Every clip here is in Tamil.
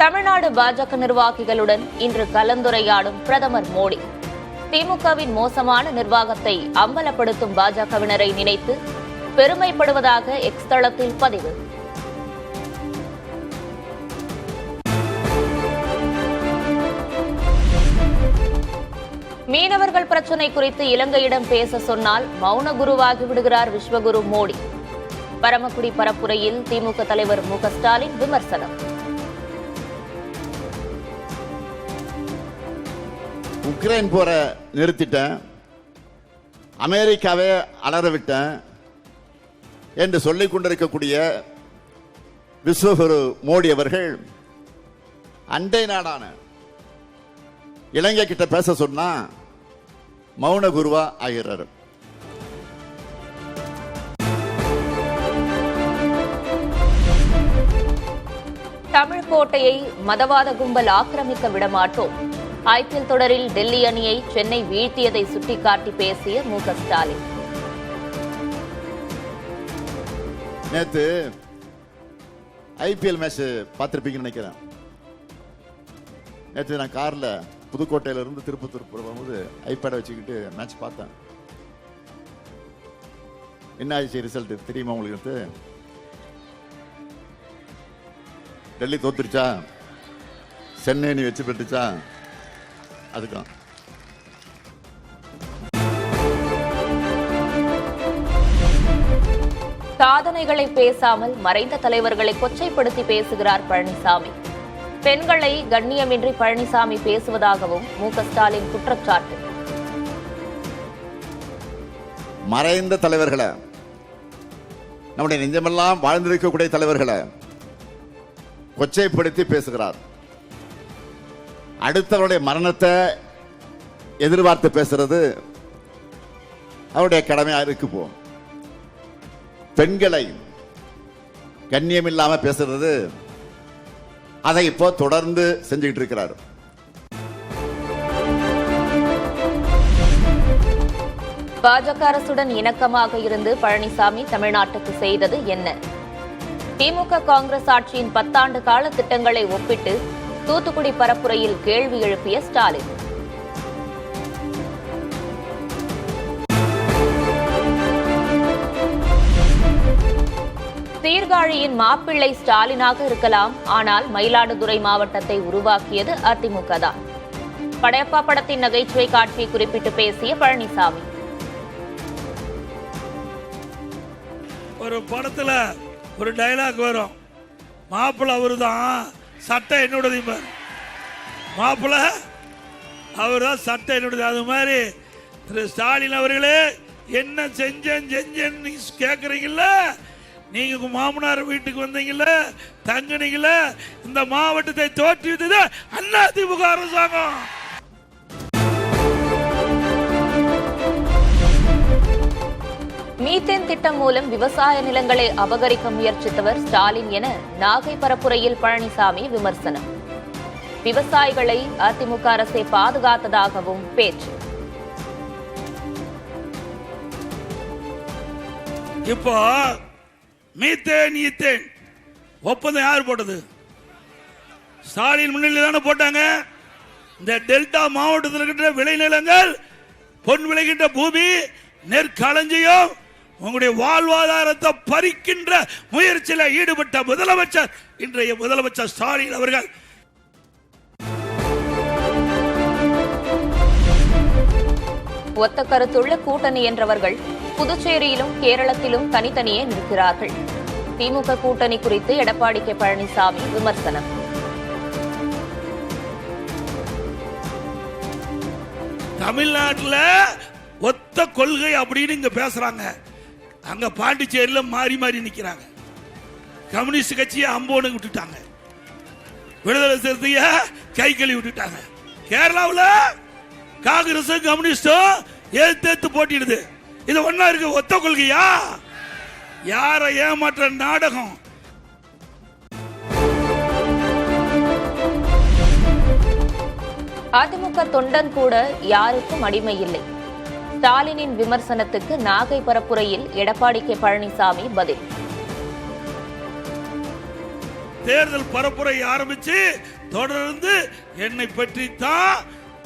தமிழ்நாடு பாஜக நிர்வாகிகளுடன் இன்று கலந்துரையாடும் பிரதமர் மோடி. திமுகவின் மோசமான நிர்வாகத்தை அம்பலப்படுத்தும் பாஜகவினரை நினைத்து பெருமைப்படுவதாக எக்ஸ் தளத்தில் பதிவு. மீனவர்கள் பிரச்சினை குறித்து இலங்கையிடம் பேச சொன்னால் மௌன குருவாகி விடுகிறார் விஸ்வகுரு மோடி. பரமக்குடி பரப்புரையில் திமுக தலைவர் மு க ஸ்டாலின் விமர்சனம். உக்ரைன் போரை நிறுத்திட்டேன், அமெரிக்காவே அலறவிட்டேன் என்று சொல்லிக் கொண்டிருக்கக்கூடிய விஸ்வகுரு மோடி அவர்கள் அண்டை நாடான இலங்கை கிட்ட பேச சொன்னா மௌன குருவா ஆகிறார். தமிழ் கோட்டையை மதவாத கும்பல் ஆக்கிரமிக்க விடமாட்டோம். IPL தொடரில் டெல்லி அணியை சென்னை வீழ்த்தியதை சுட்டிக்காட்டி பேசிய மு க ஸ்டாலின். நேத்து IPL மேட்ச் பார்த்திருப்பீங்கன்னு நினைக்கிறேன். நேற்று நான் கார்ல புதுக்கோட்டையில இருந்து திருப்பத்தூர் போகும்போது ஐபேடை வச்சுக்கிட்டு மேட்ச் பார்த்தேன். என்ன ஆச்சு ரிசல்ட் தெரியுமா உங்களுக்கு? டெல்லி தோத்துருச்சா, சென்னை அணி வெற்றி பெற்றுச்சா? அதுதான் சாதனைகளை பேசாமல் மறைந்த தலைவர்களை கொச்சைப்படுத்தி பேசுகிறார் பழனிசாமி. பெண்களை கண்ணியமின்றி பழனிசாமி பேசுவதாகவும் மு க ஸ்டாலின் குற்றச்சாட்டு. மறைந்த தலைவர்களை, நம்முடைய நெஞ்சமெல்லாம் வாழ்ந்திருக்கக்கூடிய தலைவர்களை கொச்சைப்படுத்தி பேசுகிறார். அடுத்தவருடைய மரணத்தை எதிர்பார்த்து பேசுறது அவருடைய கடமையாக இருக்கு. பெண்களை கண்ணியமில்லாம பேசுறது அதை இப்போ தொடர்ந்து செஞ்சுக்கிட்டு இருக்கிறார். பாஜக அரசுடன் இணக்கமாக இருந்து பழனிசாமி தமிழ்நாட்டுக்கு செய்தது என்ன? திமுக காங்கிரஸ் ஆட்சியின் 10 ஆண்டு கால திட்டங்களை ஒப்பிட்டு தூத்துக்குடி பரப்புரையில் கேள்வி எழுப்பிய ஸ்டாலின். சீர்காழியின் மாப்பிள்ளை ஸ்டாலினாக இருக்கலாம், ஆனால் மயிலாடுதுறை மாவட்டத்தை உருவாக்கியது அதிமுக தான். படையப்பா படத்தின் நகைச்சுவை காட்சியை குறிப்பிட்டு பேசிய பழனிசாமி. ஒரு படத்துல ஒரு டைலாக் வரும், மாப்பிள்ளை அவருதான், சட்டை என்னோடது. மாப்பிள்ளை அவர் தான், சட்டை என்னோடது. அது மாதிரி திரு ஸ்டாலின் அவர்களே, என்ன செஞ்சேன்னு கேட்குறீங்கல்ல, நீங்க உங்க மாமனார் வீட்டுக்கு வந்தீங்கல்ல, தங்குனீங்கல்ல, இந்த மாவட்டத்தை தோற்றுவித்தது அதிமுக அரசாங்கம். மீத்தேன் திட்டம் மூலம் விவசாய நிலங்களை அபகரிக்க முயற்சித்தவர் ஸ்டாலின் என நாகை பரப்புரையில் பழனிசாமி விமர்சனம். விவசாயிகளை அதிமுக அரசே பாதுகாத்ததாகவும் பேச்சு. இப்போ மீத்தேன் ஈத்தேன் ஒப்பந்தம் யார் போட்டது? ஸ்டாலின் முன்னிலையில் தானே போட்டாங்க. இந்த டெல்டா மாவட்டத்தில் இருக்கின்ற விளைநிலங்கள், பொன் விளைகின்ற பூமி, நெற்களஞ்சியம், உங்களுடைய வாழ்வாதாரத்தை பறிக்கின்ற முயற்சியில் ஈடுபட்ட முதலமைச்சர், இன்றைய முதலமைச்சர் ஸ்டாலின் அவர்கள். ஒத்த கருத்துள்ள கூட்டணி என்றவர்கள் புதுச்சேரியிலும் கேரளத்திலும் தனித்தனியே நிற்கிறார்கள். திமுக கூட்டணி குறித்து எடப்பாடி கே பழனிசாமி விமர்சனம். தமிழ்நாட்டில் ஒத்த கொள்கை அப்படின்னு இங்க பேசுறாங்க, அங்க பாண்டிச்சேரியில மாறி மாறி நிக்கிறாங்க. கம்யூனிஸ்ட் கட்சியை அம்போனு விட்டுட்டாங்க, விடுதலை சிறுத்தைய கை கழுவி விட்டுட்டாங்க. கேரளாவில் காங்கிரஸ் கம்யூனிஸ்டும் ஏத்து போட்டிடுது. இது ஒன்னா இருக்கு, ஒத்த கொள்கையா? யாரை ஏமாற்ற நாடகம். அதிமுக தொண்டன் கூட யாருக்கும் அடிமை இல்லை. ஸ்டாலினின் விமர்சனத்துக்கு நாகை பரப்புரையில் எடப்பாடி கே பழனிசாமி பதில். தேர்தல் பரப்புரை ஆரம்பிச்சு தொடர்ந்து என்னை பற்றி தான்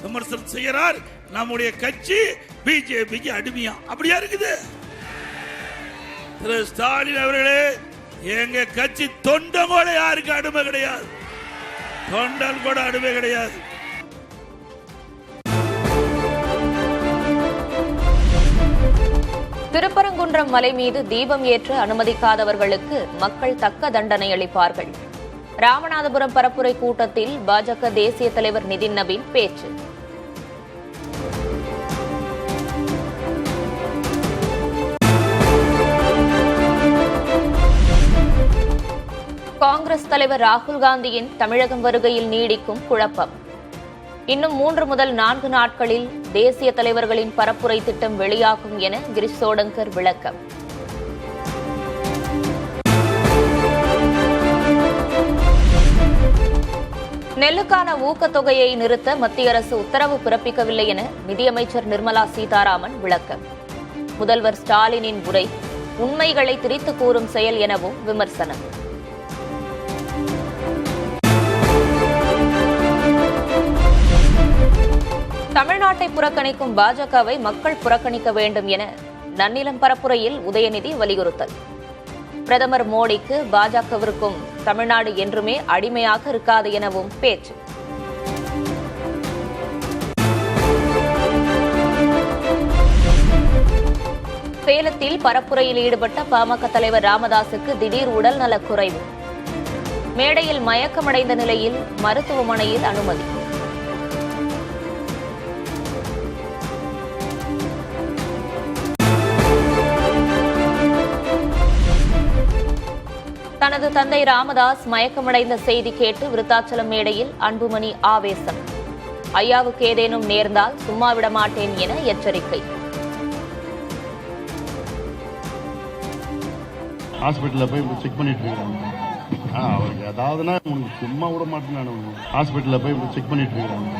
விமர்சனம் செய்கிறார். நம்முடைய கட்சி பிஜேபிக்கு அடிமையா அப்படியா இருக்குது? திரு ஸ்டாலின் அவர்களே, எங்க கட்சி தொண்டன் கூட யாருக்கு அடிமை கிடையாது, தொண்டன் கூட அடிமை கிடையாது. திருப்பரங்குன்றம் மலை மீது தீபம் ஏற்ற அனுமதிக்காதவர்களுக்கு மக்கள் தக்க தண்டனை அளிப்பார்கள். ராமநாதபுரம் பரப்புரை கூட்டத்தில் பாஜக தேசிய தலைவர் நிதின் நவீன் பேச்சு. காங்கிரஸ் தலைவர் ராகுல் காந்தியின் தமிழகம் வருகையில் நீடிக்கும் குழப்பம். இன்னும் 3 முதல் 4 நாட்களில் தேசிய தலைவர்களின் பரப்புரை திட்டம் வெளியாகும் என கிரிஷ் சோடங்கர் விளக்கம். நெல்லுக்கான ஊக்கத்தொகையை நிறுத்த மத்திய அரசு உத்தரவு பிறப்பிக்கவில்லை என நிதியமைச்சர் நிர்மலா சீதாராமன் விளக்கம். முதல்வர் ஸ்டாலினின் உரை உண்மைகளை திரித்து கூறும் செயல் எனவும் விமர்சனம். தமிழ்நாட்டை புறக்கணிக்கும் பாஜகவை மக்கள் புறக்கணிக்க வேண்டும் என நன்னிலம் பரப்புரையில் உதயநிதி வலியுறுத்தல். பிரதமர் மோடிக்கு பாஜகவிற்கும் தமிழ்நாடு என்றுமே அடிமையாக இருக்காது எனவும் பேச்சு. சேலத்தில் பரப்புரையில் ஈடுபட்ட பாமக தலைவர் ராமதாசுக்கு திடீர் உடல்நலக் குறைவு. மேடையில் மயக்கமடைந்த நிலையில் மருத்துவமனையில் அனுமதி. தனது தந்தை ராமதாஸ் மயக்கமடைந்த செய்தி கேட்டு விருத்தாச்சலம் மேடையில் அன்புமணி ஆவேசம். ஐயாவுக்கு ஏதேனும் நேர்ந்தால் சும்மா விட மாட்டேன் என எச்சரிக்கை. ஹாஸ்பிட்டல்ல போய் செக் பண்ணிட்டு இருக்காங்க. அவருக்கு ஏதாவதுனா உனக்கு சும்மா விட மாட்டேன். ஹாஸ்பிட்டல்ல போய் செக் பண்ணிட்டு இருக்காங்க.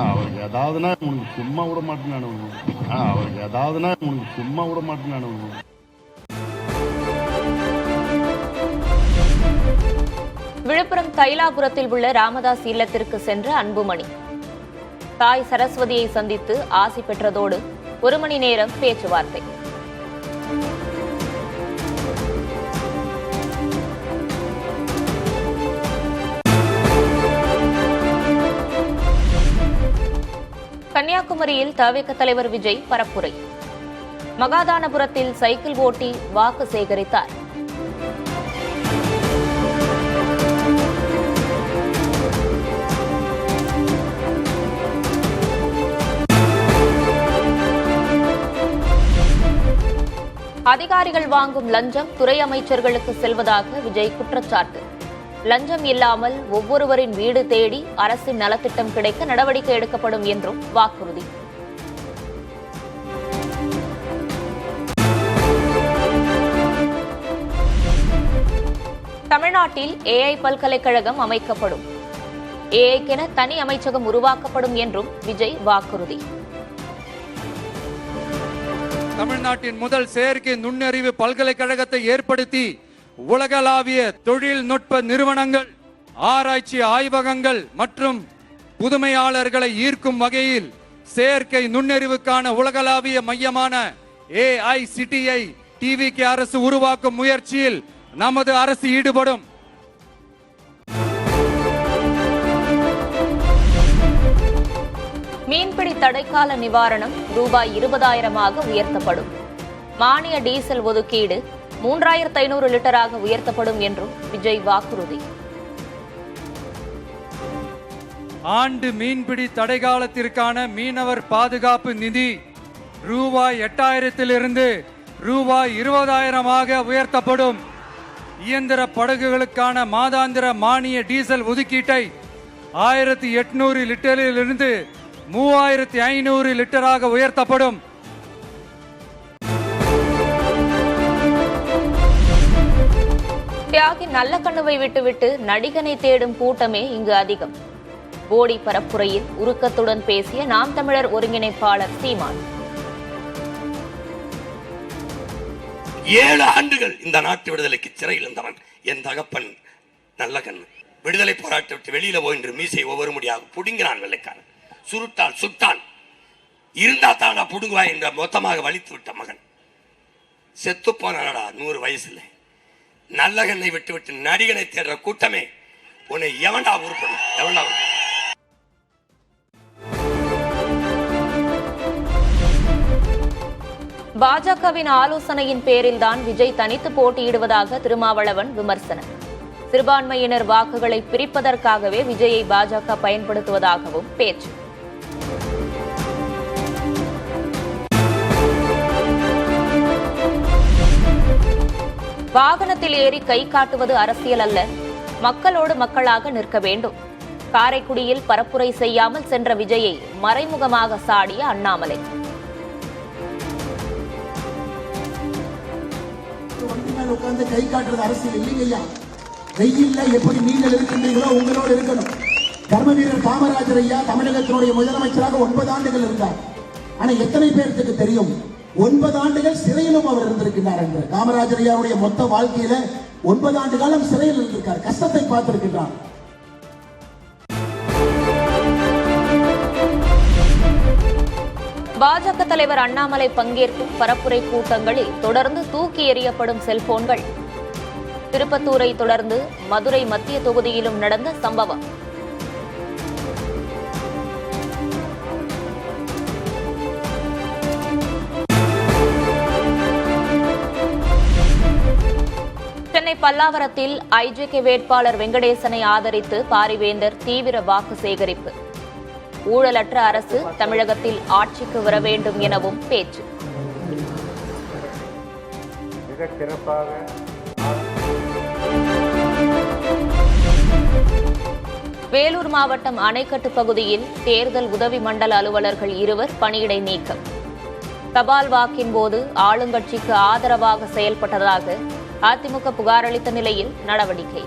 அவருக்கு ஏதாவதுனா உனக்கு சும்மா விட மாட்டேன். அவருக்கு ஏதாவதுனா உனக்கு சும்மா விட மாட்டேன். விழுப்புரம் தைலாபுரத்தில் உள்ள ராமதாஸ் இல்லத்திற்கு சென்ற அன்புமணி தாய் சரஸ்வதியை சந்தித்து ஆசி பெற்றதோடு 1 மணி நேரம் பேச்சுவார்த்தை. கன்னியாகுமரியில் தவிக தலைவர் விஜய் பரப்புரை. மகாதானபுரத்தில் சைக்கிள் ஓட்டி வாக்கு சேகரித்தார். அதிகாரிகள் வாங்கும் லஞ்சம் துறை அமைச்சர்களுக்கு செல்வதாக விஜய் குற்றச்சாட்டு. லஞ்சம் இல்லாமல் ஒவ்வொருவரின் வீடு தேடி அரசின் நலத்திட்டம் கிடைக்க நடவடிக்கை எடுக்கப்படும் என்றும் வாக்குறுதி. தமிழ்நாட்டில் AI பல்கலைக்கழகம் அமைக்கப்படும். AIக்கென தனி அமைச்சகம் உருவாக்கப்படும் என்றும் விஜய் வாக்குறுதி. தமிழ்நாட்டின் முதல் செயற்கை நுண்ணறிவு பல்கலைக்கழகத்தை ஏற்படுத்தி உலகளாவிய தொழில்நுட்ப நிறுவனங்கள், ஆராய்ச்சி ஆய்வகங்கள் மற்றும் புதுமையாளர்களை ஈர்க்கும் வகையில் செயற்கை நுண்ணறிவுக்கான உலகளாவிய மையமான AICTI TVK அரசு உருவாக்கும் முயற்சியில் நமது அரசு ஈடுபடும். மீன்பிடி தடைக்கால நிவாரணம் ரூபாய் 20,000 உயர்த்தப்படும். மானிய டீசல் ஒதுக்கீடு 3,500 லிட்டராக உயர்த்தப்படும் என்றும் விஜய் வாக்குறுதி. ஆண்டு மீன்பிடி தடைக்காலத்திற்கான மீனவர் பாதுகாப்பு நிதி ரூபாய் 8,000 ரூபாய் 20,000 உயர்த்தப்படும். இயந்திர படகுகளுக்கான மாதாந்திர மானிய டீசல் ஒதுக்கீட்டை 1,800 லிட்டரிலிருந்து 3,500 லிட்டராக உயர்த்தப்படும். தியாகி நல்ல கண்ணுவை விட்டுவிட்டு நடிகனை தேடும் கூட்டமே இங்கு அதிகம். போடி பரப்புரையில் உருக்கத்துடன் பேசிய நாம் தமிழர் ஒருங்கிணைப்பாளர் சீமான். 7 ஆண்டுகள் இந்த நாட்டு விடுதலைக்கு சிறையில் இருந்தவன் என் தகப்பன் நல்ல கண்ணு. விடுதலை போராட்ட விட்டு வெளியில போயின்று மீசை ஒவ்வொரு முடியாக புடுங்கிறான் வெள்ளைக்காரன். சுருட்டான் சுட்டான். இருந்தா தானா புடுங்குவாய் என்ற மொத்தமாக வலித்து விட்ட மகன் செத்து போனாடா 100 வயசுல. நல்ல கண்ணை விட்டு விட்டு நடிகனை தேடுற கூட்டமே உன்னை எவன்டா உருப்படும், எவன்டா உருப்படும்? பாஜகவின் ஆலோசனையின் பேரில் தான் விஜய் தனித்து போட்டியிடுவதாக திருமாவளவன் விமர்சனம். சிறுபான்மையினர் வாக்குகளை பிரிப்பதற்காகவே விஜயை பாஜக பயன்படுத்துவதாகவும் பேச்சு. வாகனத்தில் ஏறி கை காட்டுவது அரசியல் அல்ல, மக்களோடு மக்களாக நிற்க வேண்டும். காரைக்குடியில் பரப்புரை செய்யாமல் சென்ற விஜயை மறைமுகமாக சாடிய அண்ணாமலை. உட்கார்ந்து கை காட்டுறது அரசியல் இல்லைங்கய்யா. வெயில்ல எப்படி நீங்கள் இருக்கின்றீங்களோ உங்களோடு இருக்கணும். கர்ம வீரர் காமராஜர் ஐயா தமிழகத்தினுடைய முதலமைச்சராக 9 ஆண்டுகள் இருந்தார். ஆனா எத்தனை பேருக்கு தெரியும் 9 ஆண்டுகள் சிறையிலும் அவர் இருந்திருக்கிறார் என்று? காமராஜர் ஐயாவுடைய மொத்த வாழ்க்கையில 9 ஆண்டு காலம் சிறையில் இருந்திருக்கார், கஷ்டத்தை பார்த்திருக்கின்றார். பாஜக தலைவர் அண்ணாமலை பங்கேற்கும் பரப்புரை கூட்டங்களில் தொடர்ந்து தூக்கி எறியப்படும் செல்போன்கள். திருப்பத்தூரை தொடர்ந்து மதுரை மத்திய தொகுதியிலும் நடந்த சம்பவம். சென்னை பல்லாவரத்தில் ஐஜேகே வேட்பாளர் வெங்கடேசனை ஆதரித்து பாரிவேந்தர் தீவிர வாக்கு சேகரிப்பு. ஊழலற்ற அரசு தமிழகத்தில் ஆட்சிக்கு வர வேண்டும் எனவும் பேச்சு. வேலூர் மாவட்டம் அணைக்கட்டு பகுதியில் தேர்தல் உதவி மண்டல அலுவலர்கள் 2 பணியிடை நீக்கம். தபால் வாக்கின் போது ஆளுங்கட்சிக்கு ஆதரவாக செயல்பட்டதாக அதிமுக புகார் அளித்த நிலையில் நடவடிக்கை.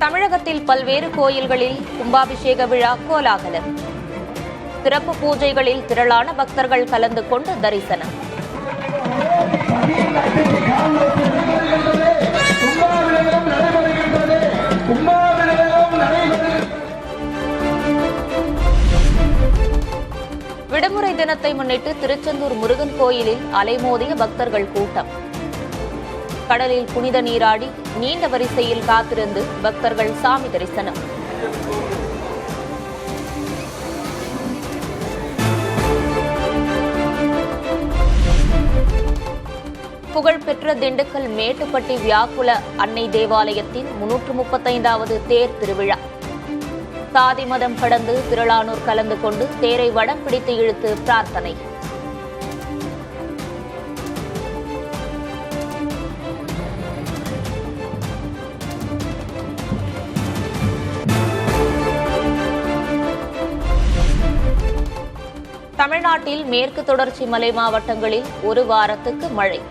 தமிழகத்தில் பல்வேறு கோயில்களில் கும்பாபிஷேக விழா கோலாகலம். சிறப்பு பூஜைகளில் திரளான பக்தர்கள் கலந்து கொண்டு தரிசனம். விடுமுறை தினத்தை முன்னிட்டு திருச்செந்தூர் முருகன் கோயிலில் அலைமோதிய பக்தர்கள் கூட்டம். கடலில் புனித நீராடி நீண்ட வரிசையில் காத்திருந்து பக்தர்கள் சாமி தரிசனம். புகழ்பெற்ற திண்டுக்கல் மேட்டுப்பட்டி வியாக்குல அன்னை தேவாலயத்தின் 335வது தேர் திருவிழா. சாதி மதம் கடந்து திரளானோர் கலந்து கொண்டு தேரை வடம் பிடித்து இழுத்து பிரார்த்தனை. தமிழ்நாட்டில் மேற்கு தொடர்ச்சி மலை மாவட்டங்களில் 1 வாரத்துக்கு மழை.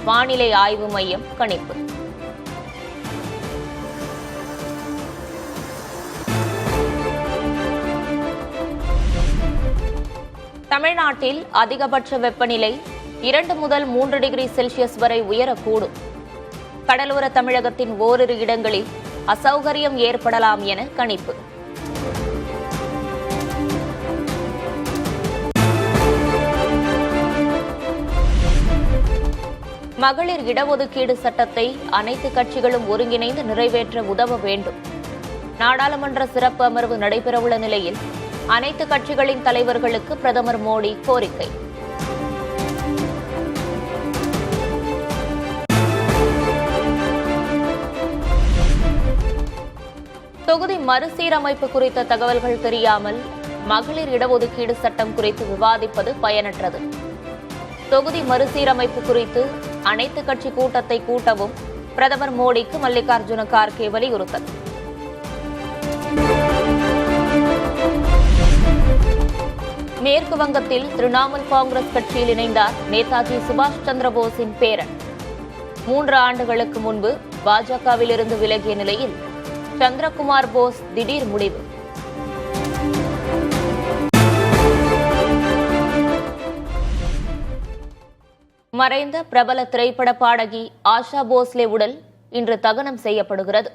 வானிலை ஆய்வு மையம் கணிப்பு. தமிழ்நாட்டில் அதிகபட்ச வெப்பநிலை 2 முதல் 3 டிகிரி செல்சியஸ் வரை உயரக்கூடும். கடலோர தமிழகத்தின் ஓரிரு இடங்களில் அசௌகரியம் ஏற்படலாம் என கணிப்பு. மகளிர் இடஒதுக்கீடு சட்டத்தை அனைத்து கட்சிகளும் ஒருங்கிணைந்து நிறைவேற்ற உதவ வேண்டும். நாடாளுமன்ற சிறப்பு அமர்வு நடைபெறவுள்ள நிலையில் அனைத்து கட்சிகளின் தலைவர்களுக்கு பிரதமர் மோடி கோரிக்கை. தொகுதி மறுசீரமைப்பு குறித்த தகவல்கள் தெரியாமல் மகளிர் இடஒதுக்கீடு சட்டம் குறித்து விவாதிப்பது பயனற்றது. தொகுதி மறுசீரமைப்பு குறித்து அனைத்து கட்சி கூட்டத்தை கூட்டவும் பிரதமர் மோடிக்கு மல்லிகார்ஜுன கார்கே வலியுறுத்தல். மேற்கு வங்கத்தில் திரிணாமுல் காங்கிரஸ் கட்சியில் இணைந்தார் நேதாஜி சுபாஷ் சந்திர போஸின் பேரன். 3 ஆண்டுகளுக்கு முன்பு பாஜகவில் இருந்து விலகிய நிலையில் சந்திரகுமார் போஸ் திடீர் முடிவு. மறைந்த பிரபல திரைப்பட பாடகி ஆஷா போஸ்லே உடல் இன்று தகனம் செய்யப்படுகிறது.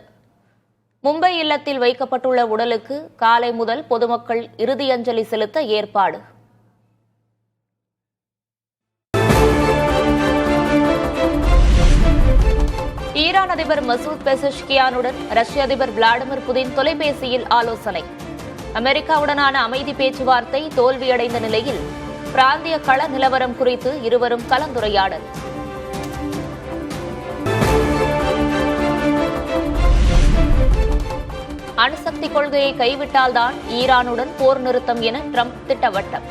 மும்பை இல்லத்தில் வைக்கப்பட்டுள்ள உடலுக்கு காலை முதல் பொதுமக்கள் இறுதி அஞ்சலி செலுத்த ஏற்பாடு. ஈரான் அதிபர் மசூத் பெசஷ்கியானுடன் ரஷ்ய அதிபர் விளாடிமிர் புதின் தொலைபேசியில் ஆலோசனை. அமெரிக்காவுடனான அமைதி பேச்சுவார்த்தை தோல்வியடைந்த நிலையில் பிராந்திய கள நிலவரம் குறித்து இருவரும் கலந்துரையாடல். அணுசக்தி கொள்கையை கைவிட்டால்தான் ஈரானுடன் போர் நிறுத்தம் என ட்ரம்ப் திட்டவட்டம்.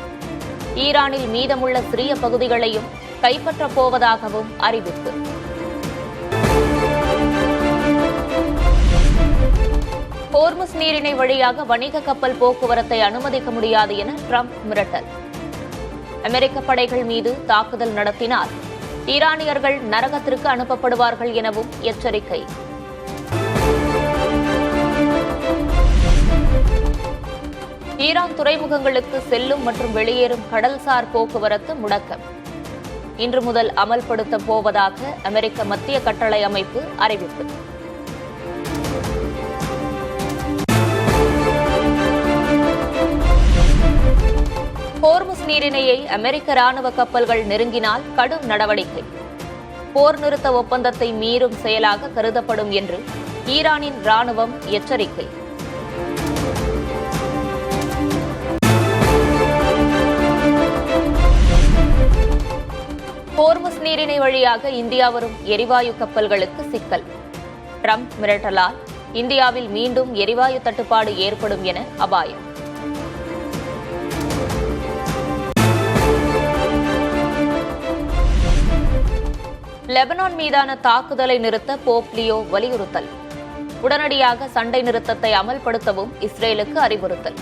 ஈரானில் மீதமுள்ள சிறிய பகுதிகளையும் கைப்பற்றப் போவதாகவும் அறிவிப்பு. ஹோர்முஸ் நீரிணை வழியாக வணிக கப்பல் போக்குவரத்தை அனுமதிக்க முடியாது என ட்ரம்ப் மிரட்டல். அமெரிக்க படைகள் மீது தாக்குதல் நடத்தினால் ஈரானியர்கள் நரகத்திற்கு அனுப்பப்படுவார்கள் எனவும் எச்சரிக்கை. ஈரான் துறைமுகங்களுக்கு செல்லும் மற்றும் வெளியேறும் கடல்சார் போக்குவரத்து முடக்கம் இன்று முதல் அமல்படுத்த போவதாக அமெரிக்க மத்திய கட்டளை அமைப்பு அறிவிப்பு. ஹோர்முஸ் நீரிணையை அமெரிக்க ராணுவ கப்பல்கள் நெருங்கினால் கடும் நடவடிக்கை. போர் நிறுத்த ஒப்பந்தத்தை மீறும் செயலாக கருதப்படும் என்று ஈரானின் ராணுவம் எச்சரிக்கை. ஹோர்முஸ் நீரிணை வழியாக இந்தியா வரும் எரிவாயு கப்பல்களுக்கு சிக்கல். ட்ரம்ப் மிரட்டலால் இந்தியாவில் மீண்டும் எரிவாயு தட்டுப்பாடு ஏற்படும் என அபாயம். லெபனான் மீதான தாக்குதலை நிறுத்த போப் லியோ வலியுறுத்தல். உடனடியாக சண்டை நிறுத்தத்தை அமல்படுத்தவும் இஸ்ரேலுக்கு அறிவுறுத்தல்.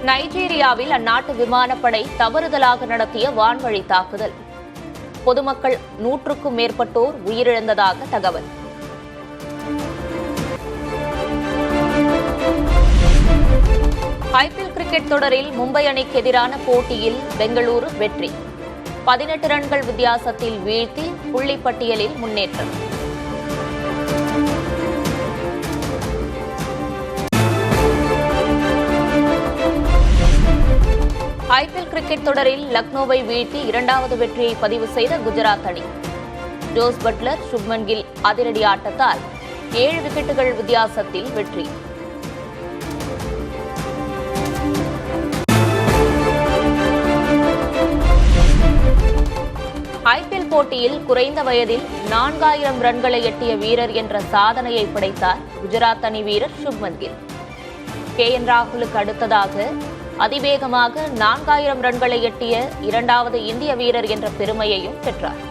நைஜீரியாவில் அந்நாட்டு விமானப்படை தவறுதலாக நடத்திய வான்வழி தாக்குதல். பொதுமக்கள் 100க்கும் மேற்பட்டோர் உயிரிழந்ததாக தகவல். ஐபிஎல் கிரிக்கெட் தொடரில் மும்பை அணிக்கு எதிரான போட்டியில் பெங்களூரு வெற்றி. 18 ரன்கள் வித்தியாசத்தில் வீழ்த்தி புள்ளிப்பட்டியலில் முன்னேற்றம். ஐபிஎல் கிரிக்கெட் தொடரில் லக்னோவை வீழ்த்தி 2வது வெற்றியை பதிவு செய்த குஜராத் அணி. ஜோஸ் பட்லர், சுப்மன் கில் அதிரடி ஆட்டத்தால் 7 விக்கெட்டுகள் வித்தியாசத்தில் வெற்றி. ஐபிஎல் போட்டியில் குறைந்த வயதில் 4000 ரன்களை எட்டிய வீரர் என்ற சாதனையை படைத்தார் குஜராத் அணி வீரர் சுப்மன் கில். KN ராகுலுக்கு அடுத்ததாக அதிவேகமாக 4000 ரன்களை எட்டிய 2வது இந்திய வீரர் என்ற பெருமையையும் பெற்றார்.